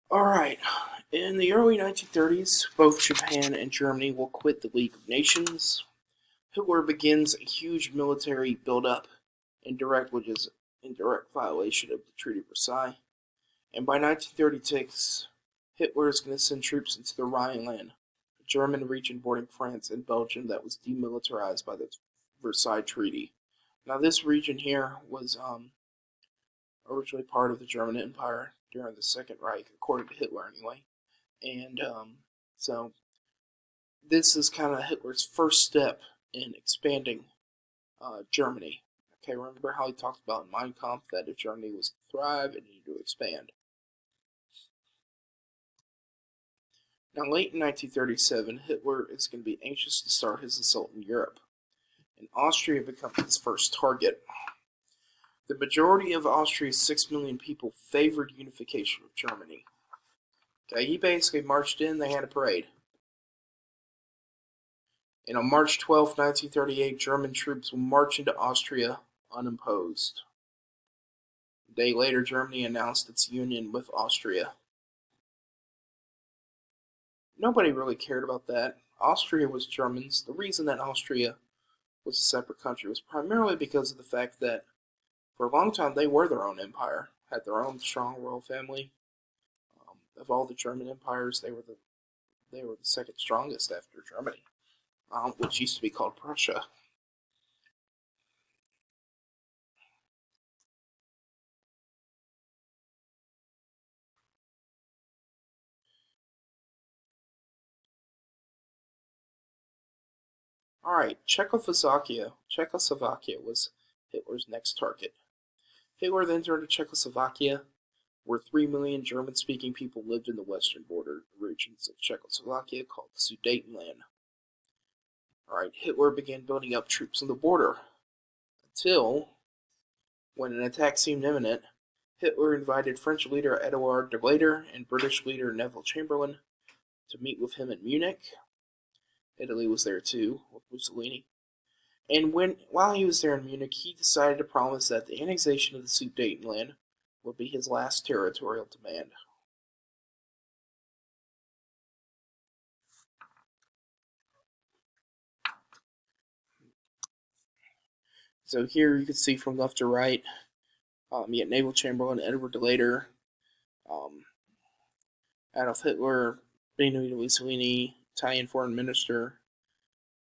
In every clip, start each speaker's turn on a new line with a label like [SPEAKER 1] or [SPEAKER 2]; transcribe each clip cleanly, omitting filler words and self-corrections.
[SPEAKER 1] Alright, in the early 1930s, both Japan and Germany will quit the League of Nations. Hitler begins a huge military buildup which is in direct violation of the Treaty of Versailles. And by 1936, Hitler is going to send troops into the Rhineland, a German region bordering France and Belgium that was demilitarized by the Versailles Treaty. Now, this region here was originally part of the German Empire during the Second Reich, according to Hitler anyway. And so this is kind of Hitler's first step in expanding Germany. Okay, remember how he talked about in Mein Kampf that if Germany was to thrive, it needed to expand. Now, late in 1937, Hitler is going to be anxious to start his assault in Europe, and Austria becomes his first target. The majority of Austria's 6 million people favored unification of Germany. Okay, he basically marched in, they had a parade. And on March 12, 1938, German troops will march into Austria unopposed. A day later, Germany announced its union with Austria. Nobody really cared about that. Austria was Germans. The reason that Austria was a separate country was primarily because of the fact that for a long time they were their own empire, had their own strong royal family. Of all the German empires, they were the second strongest after Germany, which used to be called Prussia. Alright, Czechoslovakia. Czechoslovakia was Hitler's next target. Hitler then turned to Czechoslovakia, where 3 million German-speaking people lived in the western border regions of Czechoslovakia called the Sudetenland. Alright, Hitler began building up troops on the border, until, when an attack seemed imminent, Hitler invited French leader Edouard de Lader and British leader Neville Chamberlain to meet with him in Munich. Italy was there too, with Mussolini. And while he was there in Munich, he decided to promise that the annexation of the Sudetenland would be his last territorial demand. So here you can see from left to right, you get Neville Chamberlain, Edward de Lader, Adolf Hitler, Benito Mussolini, Italian foreign minister,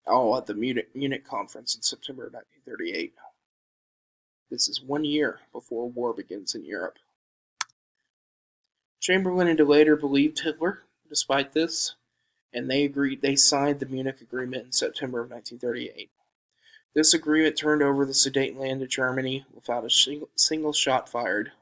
[SPEAKER 1] all at the Munich conference in September 1938. This is 1 year before war begins in Europe. Chamberlain and de Lader believed Hitler, despite this, and they signed the Munich Agreement in September of 1938. This agreement turned over the Sudetenland to Germany without a single shot fired.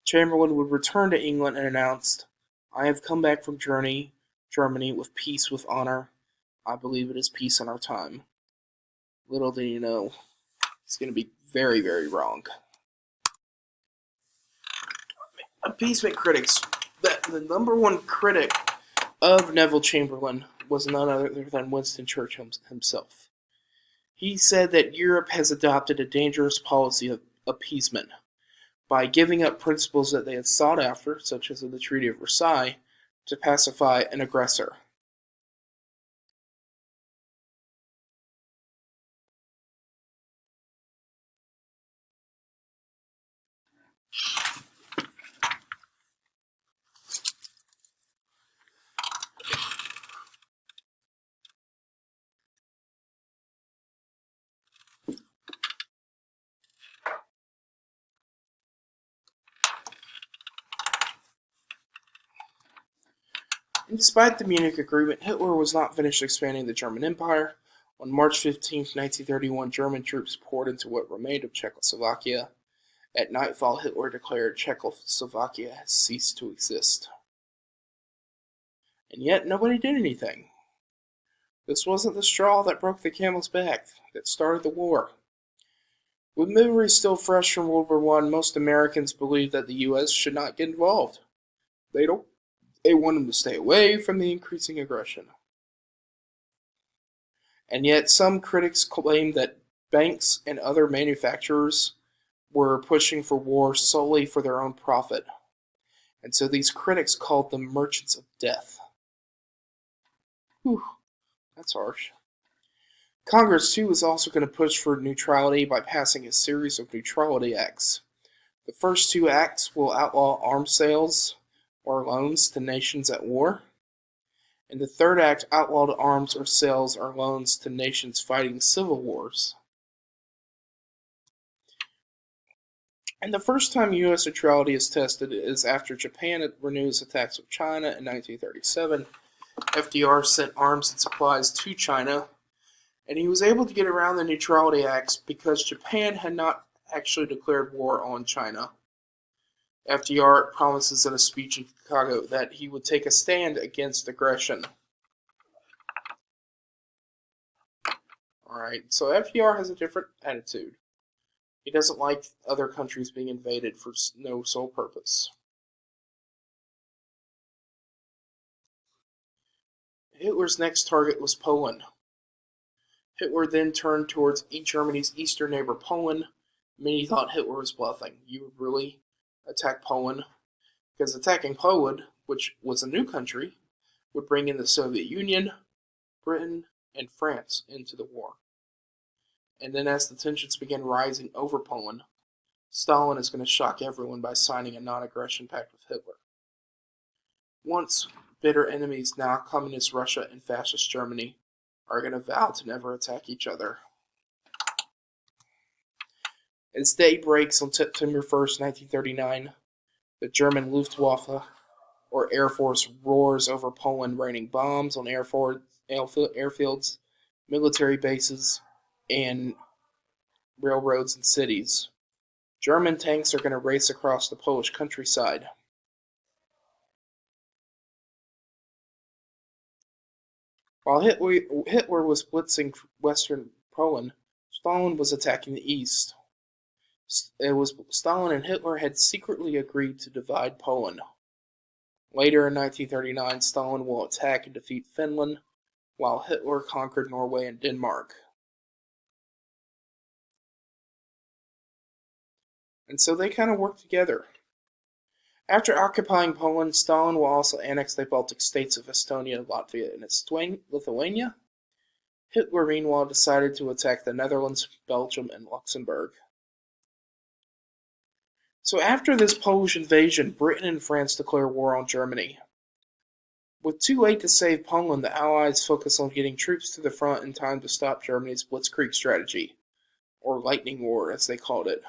[SPEAKER 1] Chamberlain would return to England and announced, "I have come back from Germany with peace, with honor. I believe it is peace in our time." Little did he know, it's going to be very, very wrong. Appeasement critics, the number one critic of Neville Chamberlain was none other than Winston Churchill himself. He said that Europe has adopted a dangerous policy of appeasement by giving up principles that they had sought after, such as in the Treaty of Versailles, to pacify an aggressor. And despite the Munich Agreement, Hitler was not finished expanding the German Empire. On March 15, 1931, German troops poured into what remained of Czechoslovakia. At nightfall, Hitler declared Czechoslovakia has ceased to exist. And yet, nobody did anything. This wasn't the straw that broke the camel's back, that started the war. With memories still fresh from World War I, most Americans believe that the U.S. should not get involved. They don't. They want them to stay away from the increasing aggression. And yet, some critics claim that banks and other manufacturers were pushing for war solely for their own profit. And so these critics called them merchants of death. Whew, that's harsh. Congress, too, was also going to push for neutrality by passing a series of neutrality acts. The first two acts will outlaw arms sales or loans to nations at war, and the third act outlawed arms or sales or loans to nations fighting civil wars. And the first time U.S. neutrality is tested is after Japan renews attacks with China in 1937. FDR sent arms and supplies to China, and he was able to get around the Neutrality Acts because Japan had not actually declared war on China. FDR promises in a speech in Chicago that he would take a stand against aggression. Alright, so FDR has a different attitude. He doesn't like other countries being invaded for no sole purpose. Hitler's next target was Poland. Hitler then turned towards Germany's eastern neighbor Poland. Many thought Hitler was bluffing. You would really attack Poland? Because attacking Poland, which was a new country, would bring in the Soviet Union, Britain, and France into the war. And then as the tensions began rising over Poland, Stalin is going to shock everyone by signing a non-aggression pact with Hitler. Once bitter enemies, now Communist Russia and Fascist Germany, are going to vow to never attack each other. As day breaks on September 1st, 1939, the German Luftwaffe, or Air Force, roars over Poland, raining bombs on airfields, military bases, and railroads and cities. German tanks are going to race across the Polish countryside. While Hitler was blitzing western Poland, Stalin was attacking the east. It was Stalin and Hitler had secretly agreed to divide Poland. Later in 1939, Stalin will attack and defeat Finland, while Hitler conquered Norway and Denmark. And so they kind of worked together. After occupying Poland, Stalin will also annex the Baltic states of Estonia, Latvia, and Lithuania. Hitler, meanwhile, decided to attack the Netherlands, Belgium, and Luxembourg. So after this Polish invasion, Britain and France declare war on Germany. With too late to save Poland, the Allies focus on getting troops to the front in time to stop Germany's Blitzkrieg strategy, or Lightning War as they called it,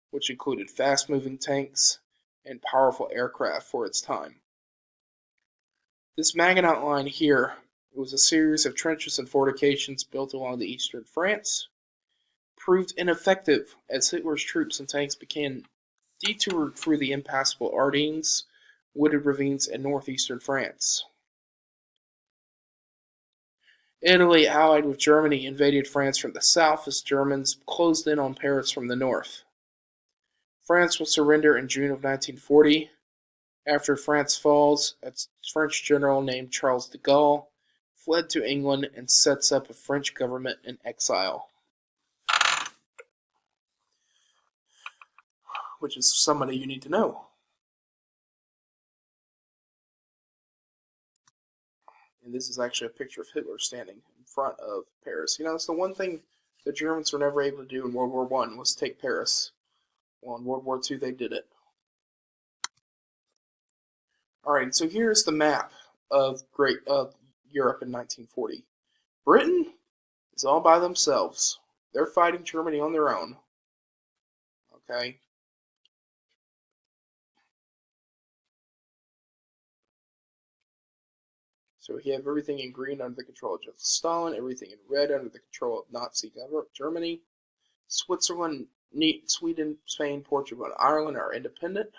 [SPEAKER 1] which included fast-moving tanks and powerful aircraft for its time. This Maginot Line here was a series of trenches and fortifications built along the eastern France, proved ineffective as Hitler's troops and tanks began detoured through the impassable Ardennes, wooded ravines, and northeastern France. Italy, allied with Germany, invaded France from the south as Germans closed in on Paris from the north. France will surrender in June of 1940. After France falls, a French general named Charles de Gaulle fled to England and sets up a French government in exile, which is somebody you need to know. And this is actually a picture of Hitler standing in front of Paris. You know, it's the one thing the Germans were never able to do in World War I was take Paris. Well, in World War II, they did it. Alright, so here's the map of Europe in 1940. Britain is all by themselves. They're fighting Germany on their own. Okay? So we have everything in green under the control of Joseph Stalin, everything in red under the control of Nazi Germany. Switzerland, Sweden, Spain, Portugal, and Ireland are independent,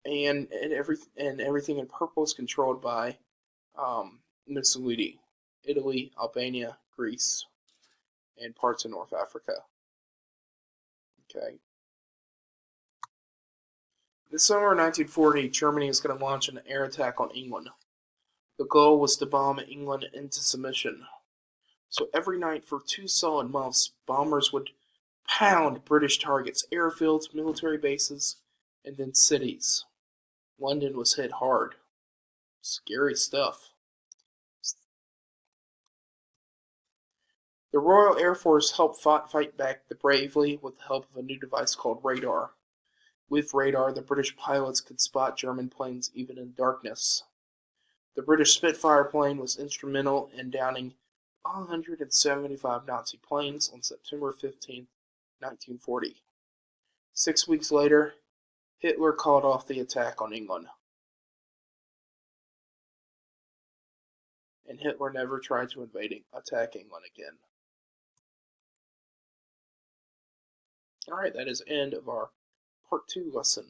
[SPEAKER 1] and everything in purple is controlled by Mussolini. Italy, Albania, Greece, and parts of North Africa. Okay. This summer of 1940, Germany is going to launch an air attack on England. The goal was to bomb England into submission. So every night for 2 solid months, bombers would pound British targets, airfields, military bases, and then cities. London was hit hard. Scary stuff. The Royal Air Force helped fight back bravely with the help of a new device called radar. With radar, the British pilots could spot German planes even in darkness. The British Spitfire plane was instrumental in downing 175 Nazi planes on September 15, 1940. 6 weeks later, Hitler called off the attack on England. And Hitler never tried to attack England again. Alright, that is the end of our Part 2 lesson.